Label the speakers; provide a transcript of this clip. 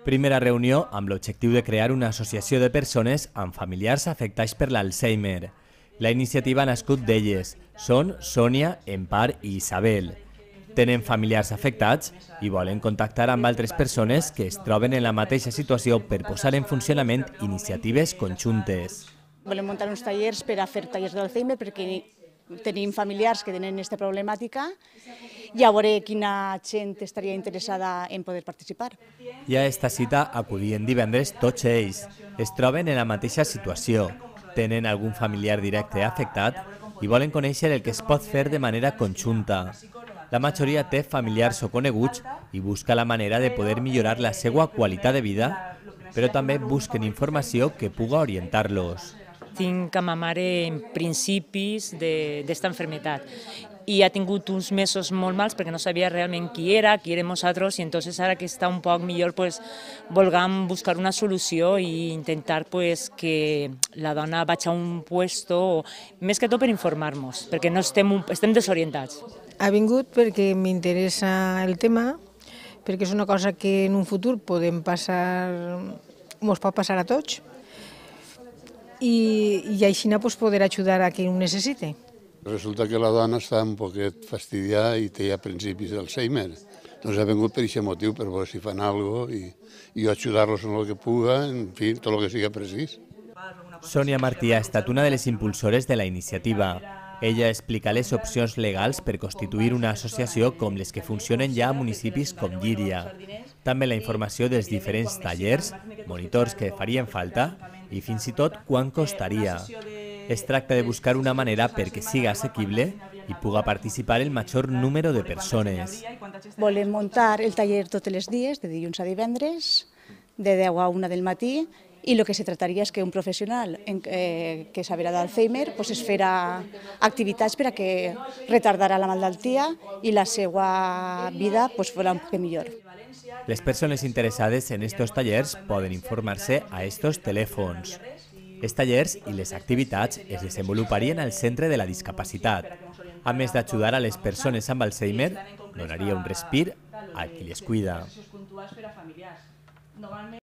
Speaker 1: Primera reunió amb l'objectiu de crear una associació de persones amb familiars afectats per l'Alzheimer. La iniciativa ha nascut d'elles. Són Sònia, Empar i Isabel. Tenen familiars afectats i volen contactar amb altres persones que es troben en la mateixa situació per posar en funcionament iniciatives conjuntes.
Speaker 2: Volem muntar uns tallers per a fer tallers d'Alzheimer perquè tenim familiars que tenen aquesta problemàtica i a veure quina gent estaria interessada en poder participar.
Speaker 1: I a esta cita acudien divendres tots ells. Es troben en la mateixa situació. Tenen algun familiar directe afectat i volen conèixer el que es pot fer de manera conjunta. La majoria té familiars o coneguts i busca la manera de poder millorar la seva qualitat de vida, però també busquen informació que puga orientar-los.
Speaker 3: Tinc a ma mare en principis d'esta enfermedad i ha tingut uns mesos molt mals perquè no sabia realment qui érem nosaltres, i entonces ara que està un poc millor volgam buscar una solució i intentar que la dona vagi a un puesto, més que tot per informar-nos, perquè no estem desorientats.
Speaker 4: Ha vingut perquè m'interessa el tema, perquè és una cosa que en un futur ens pot passar a tots, i així poder ajudar a qui ho necessite.
Speaker 5: Resulta que la dona està un poquet fastidiada i té ja principis d'Alzheimer. Doncs ha vingut per aquest motiu, per veure si fan alguna cosa i ajudar-los en el que puga, en fi, tot el que sigui precís.
Speaker 1: Sònia Martí ha estat una de les impulsores de la iniciativa. Ella explica les opcions legals per constituir una associació com les que funcionen ja a municipis com Llíria. També la informació dels diferents tallers, monitors que farien falta i fins i tot quant costaria. Es tracta de buscar una manera perquè sigui assequible i puga participar el major número de persones.
Speaker 2: Volem muntar el taller tots els dies, de dilluns a divendres, de 10 a 1 del matí, i el que se trataria és que un professional que sabrà d'Alzheimer es farà activitats per a que retardarà la malaltia i la seva vida farà un poc millor.
Speaker 1: Les persones interessades en estos tallers poden informar-se a estos telèfons. Els tallers i les activitats es desenvoluparien al Centre de la Discapacitat. A més d'ajudar a les persones amb Alzheimer, donaria un respir a qui les cuida.